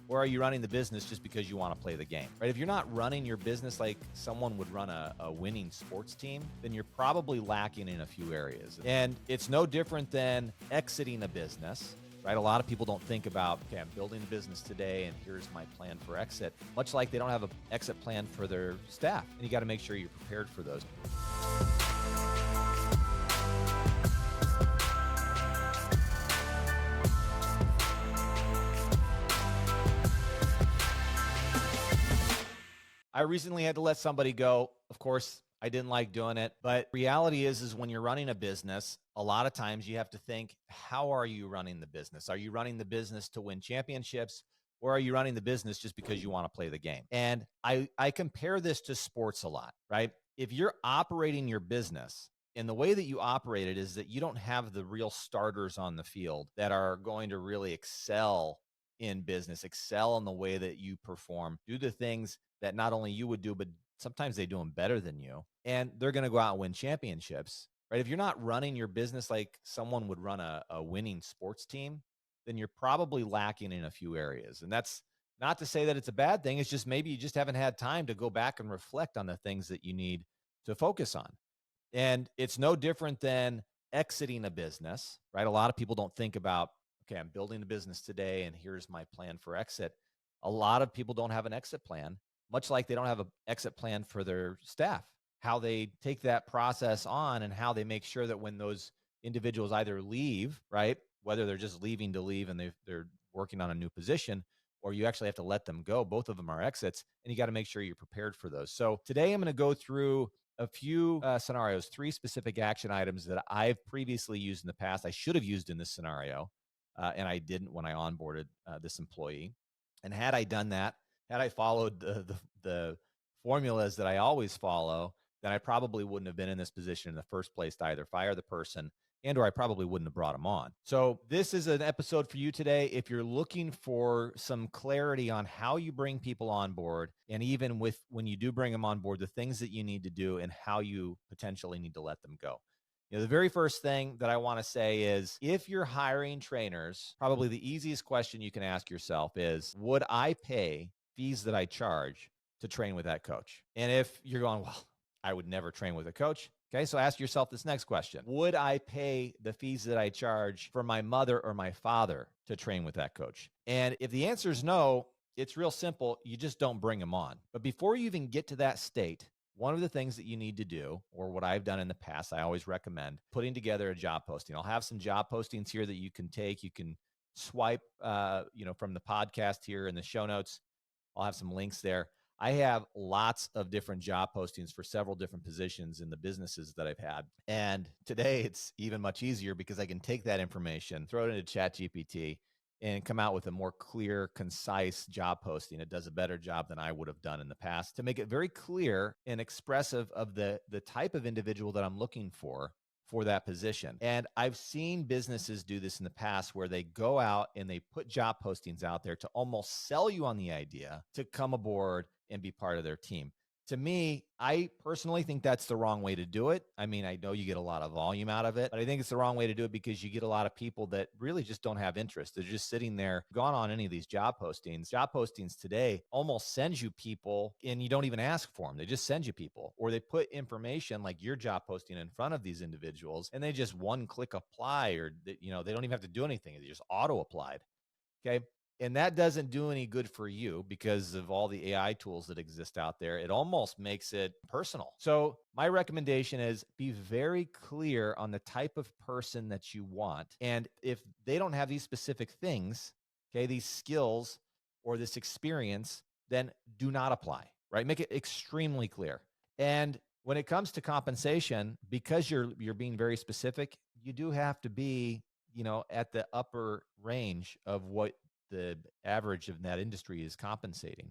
Or are you running the business just because you want to play the game, right? If you're not running your business like someone would run a winning sports team, then you're probably lacking in a few areas. And it's no different than exiting a business, right? A lot of people don't think about, okay, I'm building a business today and here's my plan for exit, much like they don't have an exit plan for their staff. And you got to make sure you're prepared for those. I recently had to let somebody go. Of course, I didn't like doing it, but reality is when you're running a business, a lot of times you have to think, how are you running the business? Are you running the business to win championships, or are you running the business just because you want to play the game? And I compare this to sports a lot, right? If you're operating your business, and the way that you operate it is that you don't have the real starters on the field that are going to really excel in business, excel in the way that you perform, do the things that not only you would do, but sometimes they do them better than you. And they're going to go out and win championships, right? If you're not running your business like someone would run a winning sports team, then you're probably lacking in a few areas. And that's not to say that it's a bad thing. It's just maybe you just haven't had time to go back and reflect on the things that you need to focus on. And it's no different than exiting a business, right? A lot of people don't think about, okay, I'm building a business today and here's my plan for exit. A lot of people don't have an exit plan, much like they don't have an exit plan for their staff, how they take that process on and how they make sure that when those individuals either leave, right, whether they're just leaving to leave and they're working on a new position, or you actually have to let them go. Both of them are exits, and you got to make sure you're prepared for those. So today I'm going to go through a few scenarios, 3 specific action items that I've previously used in the past. I should have used in this scenario, and I didn't when I onboarded this employee. And had I done that, had I followed the formulas that I always follow, then I probably wouldn't have been in this position in the first place to either fire the person and or I probably wouldn't have brought them on. So this is an episode for you today. If you're looking for some clarity on how you bring people on board, and even with when you do bring them on board, the things that you need to do and how you potentially need to let them go. You know, the very first thing that I want to say is if you're hiring trainers, probably the easiest question you can ask yourself is, would I pay fees that I charge to train with that coach? And if you're going, well, I would never train with a coach. Okay, so ask yourself this next question. Would I pay the fees that I charge for my mother or my father to train with that coach? And if the answer is no, it's real simple. You just don't bring them on. But before you even get to that state, one of the things that you need to do, or what I've done in the past, I always recommend putting together a job posting. I'll have some job postings here that you can take. You can swipe, from the podcast here in the show notes. I'll have some links there. I have lots of different job postings for several different positions in the businesses that I've had. And today it's even much easier because I can take that information, throw it into ChatGPT, and come out with a more clear, concise job posting. It does a better job than I would have done in the past to make it very clear and expressive of the type of individual that I'm looking for that position. And I've seen businesses do this in the past where they go out and they put job postings out there to almost sell you on the idea to come aboard and be part of their team. To me, I personally think that's the wrong way to do it. I mean, I know you get a lot of volume out of it, but I think it's the wrong way to do it because you get a lot of people that really just don't have interest. They're just sitting there, gone on any of these job postings. Job postings today almost send you people and you don't even ask for them. They just send you people, or they put information like your job posting in front of these individuals and they just one click apply, or they don't even have to do anything. They just auto applied. Okay. And that doesn't do any good for you because of all the AI tools that exist out there. It almost makes it personal. So my recommendation is be very clear on the type of person that you want. And if they don't have these specific things, okay, these skills or this experience, then do not apply, right? Make it extremely clear. And when it comes to compensation, because you're being very specific, you do have to be, at the upper range of what the average of that industry is compensating.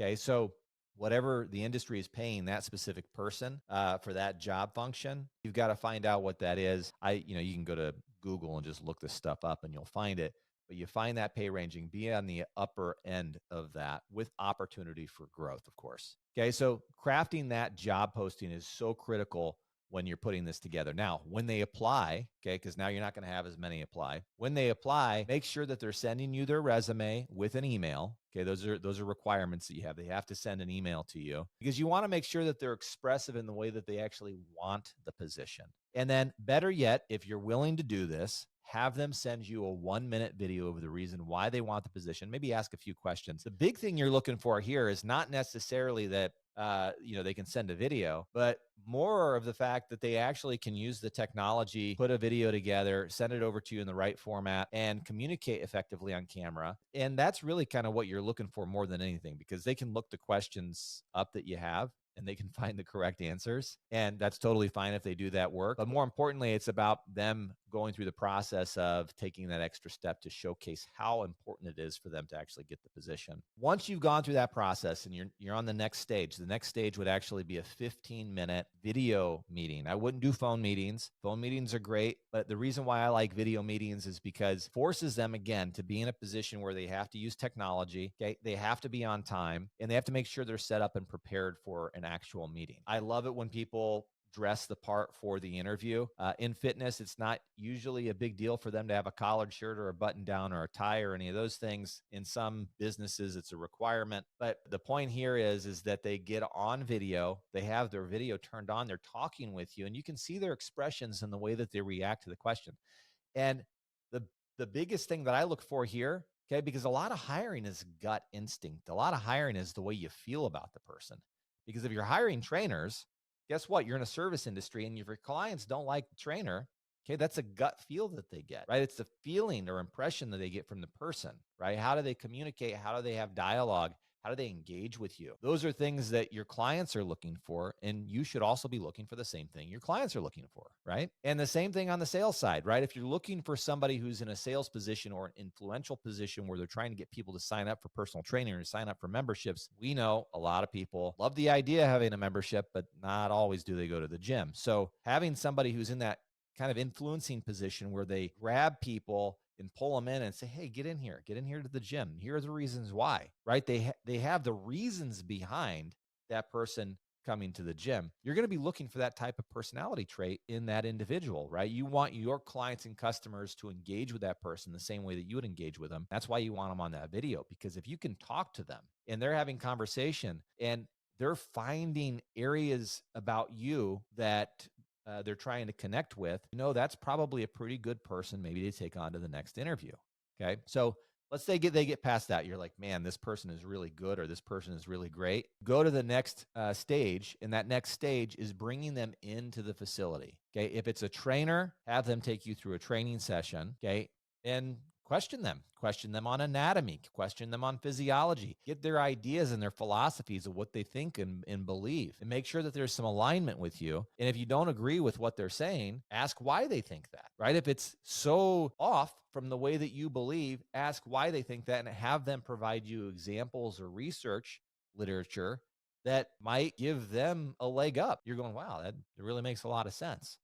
Okay. So whatever the industry is paying that specific person for that job function, you've got to find out what that is. You can go to Google and just look this stuff up and you'll find it, but you find that pay ranging, be on the upper end of that with opportunity for growth, of course. Okay. So crafting that job posting is so critical when you're putting this together. Now, when they apply, okay, because now you're not going to have as many apply. When they apply, make sure that they're sending you their resume with an email. Okay, those are requirements that you have. They have to send an email to you because you want to make sure that they're expressive in the way that they actually want the position. And then better yet, if you're willing to do this, have them send you a 1-minute video of the reason why they want the position. Maybe ask a few questions. The big thing you're looking for here is not necessarily that they can send a video, but more of the fact that they actually can use the technology, put a video together, send it over to you in the right format, and communicate effectively on camera. And that's really kind of what you're looking for more than anything, because they can look the questions up that you have and they can find the correct answers. And that's totally fine if they do that work. But more importantly, it's about them going through the process of taking that extra step to showcase how important it is for them to actually get the position. Once you've gone through that process and you're on the next stage would actually be a 15-minute video meeting. I wouldn't do phone meetings. Phone meetings are great, but the reason why I like video meetings is because it forces them, again, to be in a position where they have to use technology. Okay? They have to be on time, and they have to make sure they're set up and prepared for an actual meeting. I love it when people dress the part for the interview. In fitness, it's not usually a big deal for them to have a collared shirt or a button down or a tie or any of those things. In some businesses, it's a requirement. But the point here is that they get on video, they have their video turned on, they're talking with you, and you can see their expressions and the way that they react to the question. And the biggest thing that I look for here, okay, because a lot of hiring is gut instinct. A lot of hiring is the way you feel about the person. Because if you're hiring trainers, guess what? You're in a service industry, and if your clients don't like the trainer, okay, that's a gut feel that they get, right? It's the feeling or impression that they get from the person, right? How do they communicate? How do they have dialogue? How do they engage with you? Those are things that your clients are looking for, and you should also be looking for the same thing your clients are looking for, right? And the same thing on the sales side, right? If you're looking for somebody who's in a sales position or an influential position where they're trying to get people to sign up for personal training or sign up for memberships, we know a lot of people love the idea of having a membership, but not always do they go to the gym. So having somebody who's in that kind of influencing position where they grab people and pull them in and say, hey, get in here to the gym. Here are the reasons why, right? They have the reasons behind that person coming to the gym. You're going to be looking for that type of personality trait in that individual, right? You want your clients and customers to engage with that person the same way that you would engage with them. That's why you want them on that video, because if you can talk to them and they're having conversation and they're finding areas about you that they're trying to connect with, that's probably a pretty good person maybe to take on to the next interview. Okay. So let's say they get past that. You're like, man, this person is really good, or this person is really great. Go to the next stage. And that next stage is bringing them into the facility. Okay. If it's a trainer, have them take you through a training session. Okay. And question them on anatomy, question them on physiology, get their ideas and their philosophies of what they think and believe, and make sure that there's some alignment with you. And if you don't agree with what they're saying, ask why they think that, right? If it's so off from the way that you believe, ask why they think that, and have them provide you examples or research literature that might give them a leg up. You're going, wow, that really makes a lot of sense.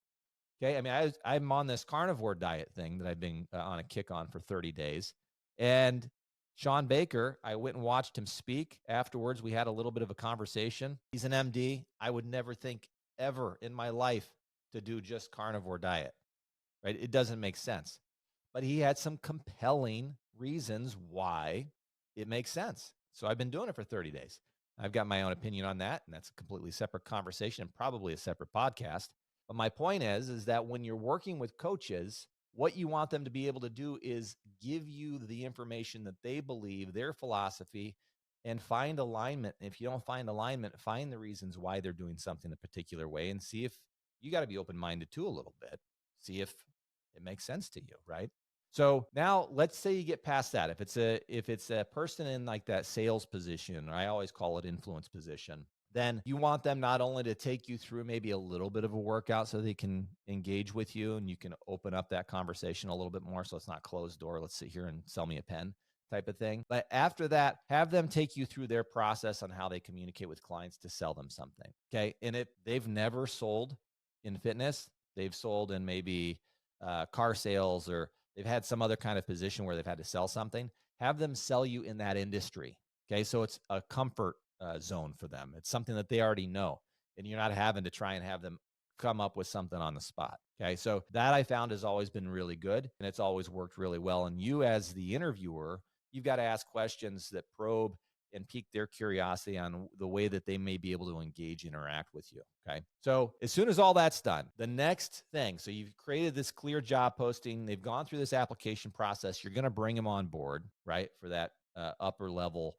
Okay. I mean, I'm on this carnivore diet thing that I've been on a kick on for 30 days. And Sean Baker, I went and watched him speak. Afterwards, we had a little bit of a conversation. He's an MD. I would never think ever in my life to do just carnivore diet, right? It doesn't make sense. But he had some compelling reasons why it makes sense. So I've been doing it for 30 days. I've got my own opinion on that, and that's a completely separate conversation and probably a separate podcast. But my point is that when you're working with coaches, what you want them to be able to do is give you the information that they believe, their philosophy, and find alignment. If you don't find alignment, find the reasons why they're doing something a particular way, and see if you got to be open-minded too a little bit. See if it makes sense to you, right? So now let's say you get past that. If it's a person in like that sales position, or I always call it influence position, then you want them not only to take you through maybe a little bit of a workout so they can engage with you and you can open up that conversation a little bit more, so it's not closed door, let's sit here and sell me a pen type of thing. But after that, have them take you through their process on how they communicate with clients to sell them something. Okay. And if they've never sold in fitness, they've sold in maybe car sales, or they've had some other kind of position where they've had to sell something, have them sell you in that industry. Okay. So it's a comfort zone for them. It's something that they already know, and you're not having to try and have them come up with something on the spot. Okay. So that I found has always been really good, and it's always worked really well. And you, as the interviewer, you've got to ask questions that probe and pique their curiosity on the way that they may be able to engage, interact with you. Okay. So as soon as all that's done, the next thing, so you've created this clear job posting, they've gone through this application process, you're going to bring them on board, right, for that upper level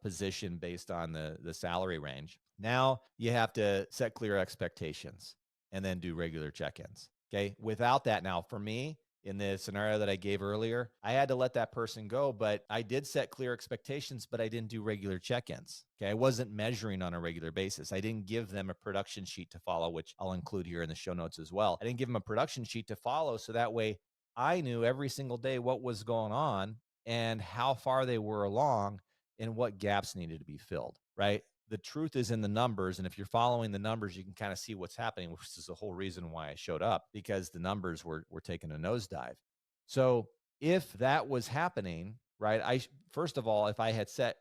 position based on the salary range. Now you have to set clear expectations and then do regular check-ins. Okay. Without that, now for me, in the scenario that I gave earlier, I had to let that person go, but I did set clear expectations, but I didn't do regular check-ins. Okay. I wasn't measuring on a regular basis. I didn't give them a production sheet to follow, which I'll include here in the show notes as well. I didn't give them a production sheet to follow. So that way I knew every single day what was going on and how far they were along and what gaps needed to be filled, right? The truth is in the numbers. And if you're following the numbers, you can kind of see what's happening, which is the whole reason why I showed up, because the numbers were taking a nosedive. So if that was happening, right, first of all, if I had set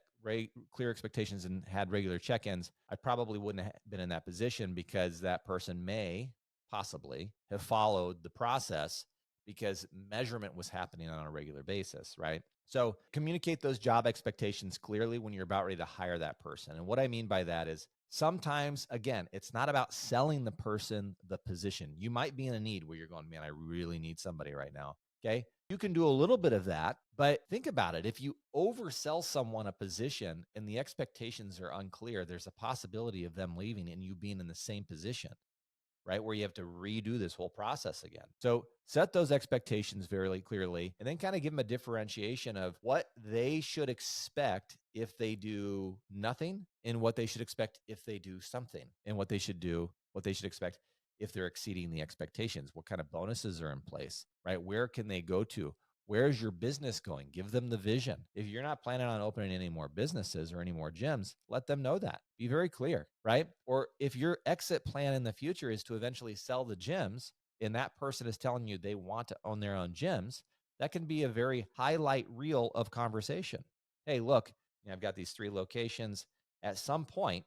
clear expectations and had regular check-ins, I probably wouldn't have been in that position, because that person may possibly have followed the process because measurement was happening on a regular basis, right? So communicate those job expectations clearly when you're about ready to hire that person. And what I mean by that is sometimes, again, it's not about selling the person the position. You might be in a need where you're going, man, I really need somebody right now. Okay. You can do a little bit of that, but think about it. If you oversell someone a position and the expectations are unclear, there's a possibility of them leaving and you being in the same position, right? Where you have to redo this whole process again. So set those expectations very clearly, and then kind of give them a differentiation of what they should expect if they do nothing, and what they should expect if they do something, and what they should expect if they're exceeding the expectations. What kind of bonuses are in place, right? Where can they go to? Where's your business going? Give them the vision. If you're not planning on opening any more businesses or any more gyms, let them know that. Be very clear, right? Or if your exit plan in the future is to eventually sell the gyms, and that person is telling you they want to own their own gyms, that can be a very highlight reel of conversation. Hey, look, I've got these 3 locations. At some point,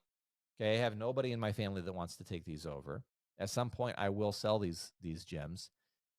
okay, I have nobody in my family that wants to take these over. At some point, I will sell these gyms,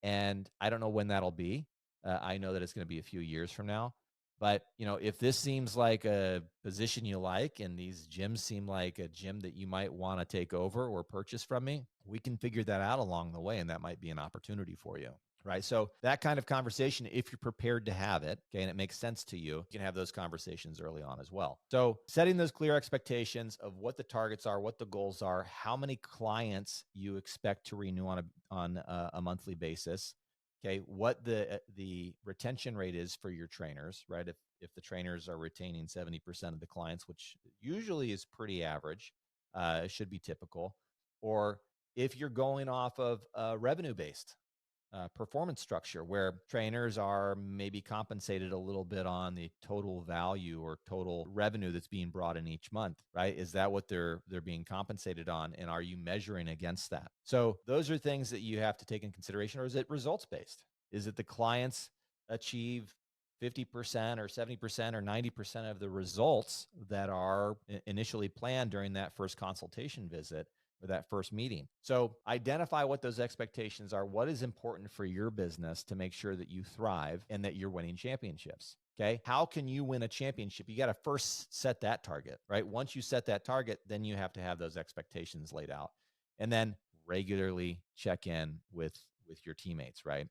and I don't know when that'll be. I know that it's going to be a few years from now, but if this seems like a position you like, and these gyms seem like a gym that you might want to take over or purchase from me, we can figure that out along the way, and that might be an opportunity for you. Right. So that kind of conversation, if you're prepared to have it, okay, and it makes sense to you, you can have those conversations early on as well. So setting those clear expectations of what the targets are, what the goals are, how many clients you expect to renew on a monthly basis. Okay, what the retention rate is for your trainers, right? If the trainers are retaining 70% of the clients, which usually is pretty average, should be typical, or if you're going off of revenue-based performance structure, where trainers are maybe compensated a little bit on the total value or total revenue that's being brought in each month, right? Is that what they're being compensated on? And are you measuring against that? So those are things that you have to take in consideration. Or is it results based? Is it the clients achieve 50% or 70% or 90% of the results that are initially planned during that first consultation visit or that first meeting? So identify what those expectations are. What is important for your business to make sure that you thrive and that you're winning championships? Okay. How can you win a championship? You got to first set that target, right? Once you set that target, then you have to have those expectations laid out, and then regularly check in with your teammates, right?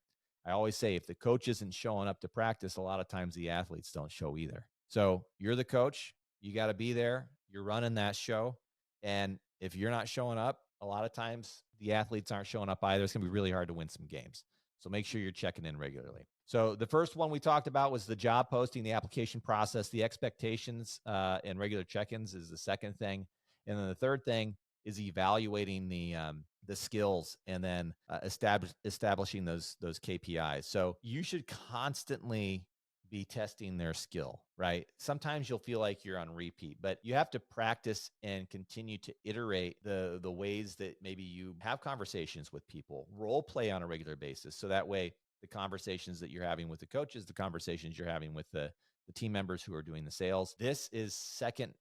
I always say, if the coach isn't showing up to practice, a lot of times the athletes don't show either. So you're the coach, you got to be there. You're running that show. And if you're not showing up, a lot of times the athletes aren't showing up either. It's going to be really hard to win some games. So make sure you're checking in regularly. So the first one we talked about was the job posting, the application process, the expectations, and regular check-ins is the second thing. And then the third thing is evaluating the skills, and then establishing those KPIs. So you should constantly be testing their skill, right? Sometimes you'll feel like you're on repeat, but you have to practice and continue to iterate the ways that maybe you have conversations with people, role play on a regular basis. So that way, the conversations that you're having with the coaches, the conversations you're having with the team members who are doing the sales, this is second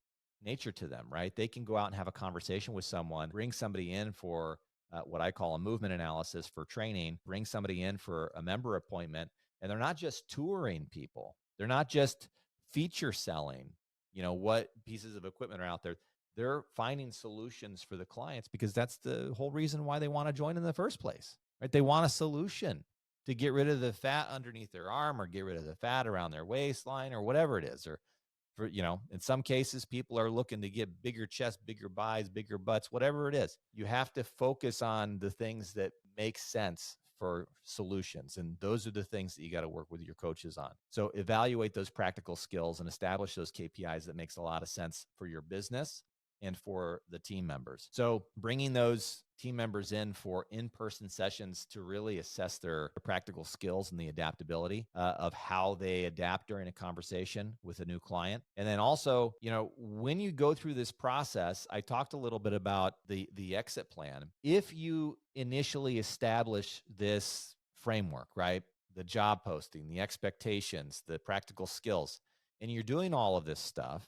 nature to them, right? They can go out and have a conversation with someone, bring somebody in for what I call a movement analysis for training, bring somebody in for a member appointment, and they're not just touring people. They're not just feature selling, what pieces of equipment are out there. They're finding solutions for the clients because that's the whole reason why they want to join in the first place, right? They want a solution to get rid of the fat underneath their arm or get rid of the fat around their waistline or whatever it is. Or for, in some cases, people are looking to get bigger chests, bigger buys, bigger butts, whatever it is. You have to focus on the things that make sense for solutions. And those are the things that you got to work with your coaches on. So evaluate those practical skills and establish those KPIs that makes a lot of sense for your business and for the team members. So bringing those team members in for in-person sessions to really assess their practical skills and the adaptability of how they adapt during a conversation with a new client. And then also, when you go through this process, I talked a little bit about the exit plan. If you initially establish this framework, right? The job posting, the expectations, the practical skills, and you're doing all of this stuff,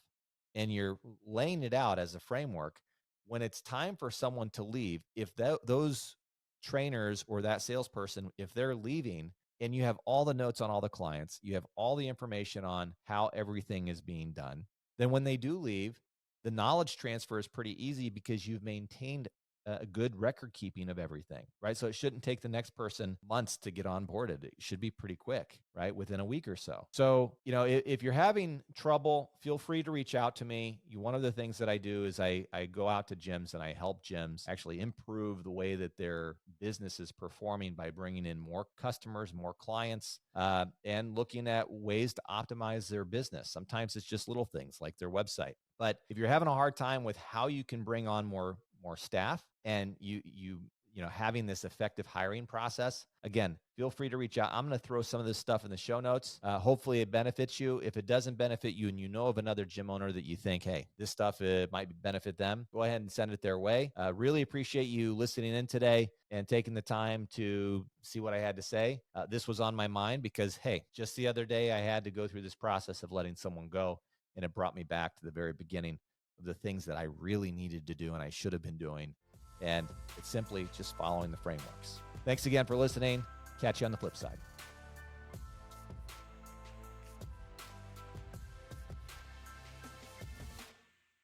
and you're laying it out as a framework, when it's time for someone to leave, if those trainers or that salesperson, if they're leaving and you have all the notes on all the clients, you have all the information on how everything is being done, then when they do leave, the knowledge transfer is pretty easy because you've maintained a good record keeping of everything, right? So it shouldn't take the next person months to get onboarded. It should be pretty quick, right? Within a week or so. So, if you're having trouble, feel free to reach out to me. One of the things that I do is I go out to gyms and I help gyms actually improve the way that their business is performing by bringing in more customers, more clients, and looking at ways to optimize their business. Sometimes it's just little things like their website. But if you're having a hard time with how you can bring on more staff and you having this effective hiring process, again, feel free to reach out. I'm going to throw some of this stuff in the show notes. Hopefully it benefits you. If it doesn't benefit you and you know of another gym owner that you think, hey, this stuff might benefit them, go ahead and send it their way. Really appreciate you listening in today and taking the time to see what I had to say. This was on my mind because, hey, just the other day I had to go through this process of letting someone go, and it brought me back to the very beginning of the things that I really needed to do and I should have been doing. And it's simply just following the frameworks. Thanks again for listening. Catch you on the flip side.